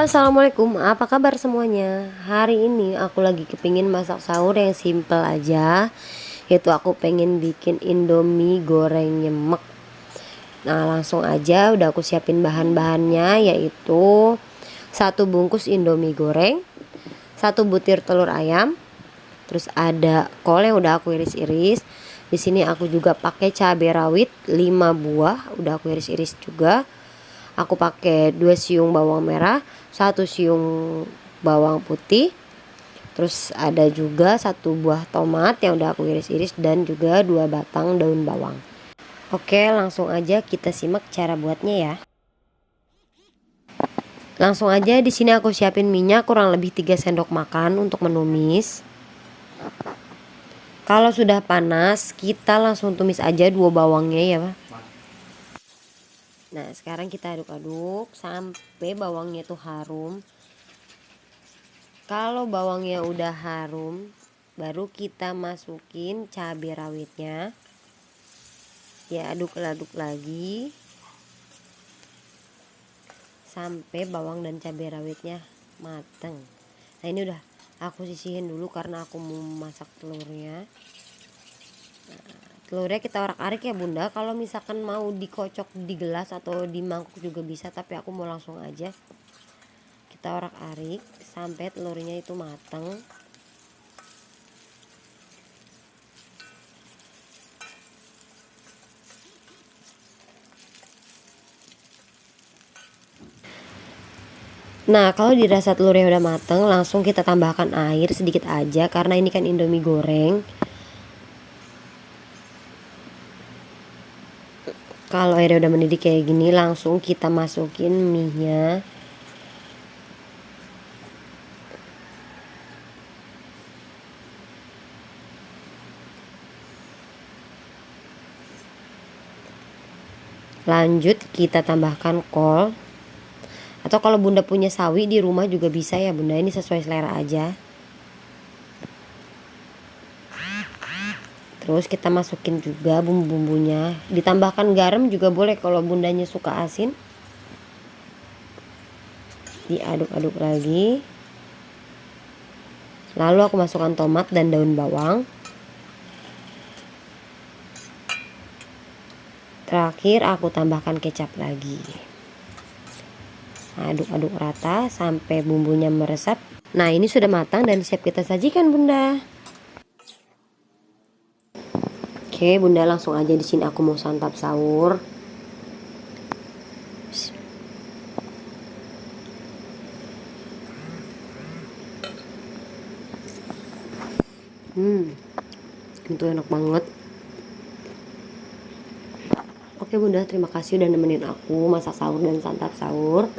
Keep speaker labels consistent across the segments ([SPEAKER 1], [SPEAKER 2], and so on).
[SPEAKER 1] Halo, assalamualaikum. Apa kabar semuanya? Hari ini aku lagi kepingin masak sahur yang simple aja, yaitu aku pengen bikin Indomie goreng nyemek. Nah, langsung aja udah aku siapin bahan-bahannya, yaitu satu bungkus Indomie goreng, satu butir telur ayam, terus ada kol yang udah aku iris-iris. Di sini aku juga pakai cabai rawit 5 buah, udah aku iris-iris juga. Aku pakai 2 siung bawang merah, 1 siung bawang putih. Terus ada juga 1 buah tomat yang udah aku iris-iris dan juga 2 batang daun bawang. Oke, langsung aja kita simak cara buatnya ya. Langsung aja di sini aku siapin minyak kurang lebih 3 sendok makan untuk menumis. Kalau sudah panas, kita langsung tumis aja 2 bawangnya ya, Pak. Nah, sekarang kita aduk-aduk sampai bawangnya tuh harum. Kalau bawangnya udah harum, baru kita masukin cabai rawitnya. Ya, aduk-aduk lagi sampai bawang dan cabai rawitnya mateng. Nah, ini udah aku sisihin dulu karena aku mau masak telurnya. Telurnya kita orak-arik ya bunda. Kalau misalkan mau dikocok di gelas atau di mangkuk juga bisa, tapi aku mau langsung aja. Kita orak-arik sampai telurnya itu mateng. Nah, kalau dirasa telurnya udah mateng, langsung kita tambahkan air sedikit aja karena ini kan Indomie goreng. Kalau airnya udah mendidih kayak gini, langsung kita masukin mie-nya. Lanjut kita tambahkan kol. Atau kalau bunda punya sawi di rumah juga bisa ya bunda, ini sesuai selera aja. Terus kita masukin juga bumbu-bumbunya. Ditambahkan garam juga boleh kalau bundanya suka asin. Diaduk-aduk lagi. Lalu aku masukkan tomat dan daun bawang. Terakhir aku tambahkan kecap lagi. Aduk-aduk rata sampai bumbunya meresap. Nah, ini sudah matang dan siap kita sajikan bunda. Oke bunda, langsung aja di sini aku mau santap sahur. Itu enak banget. Oke bunda, terima kasih udah nemenin aku masak sahur dan santap sahur.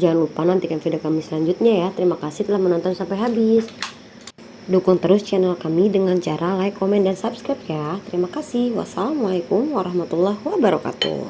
[SPEAKER 1] Jangan lupa nantikan video kami selanjutnya ya. Terima kasih telah menonton sampai habis. Dukung terus channel kami dengan cara like, komen, dan subscribe ya. Terima kasih. Wassalamualaikum warahmatullahi wabarakatuh.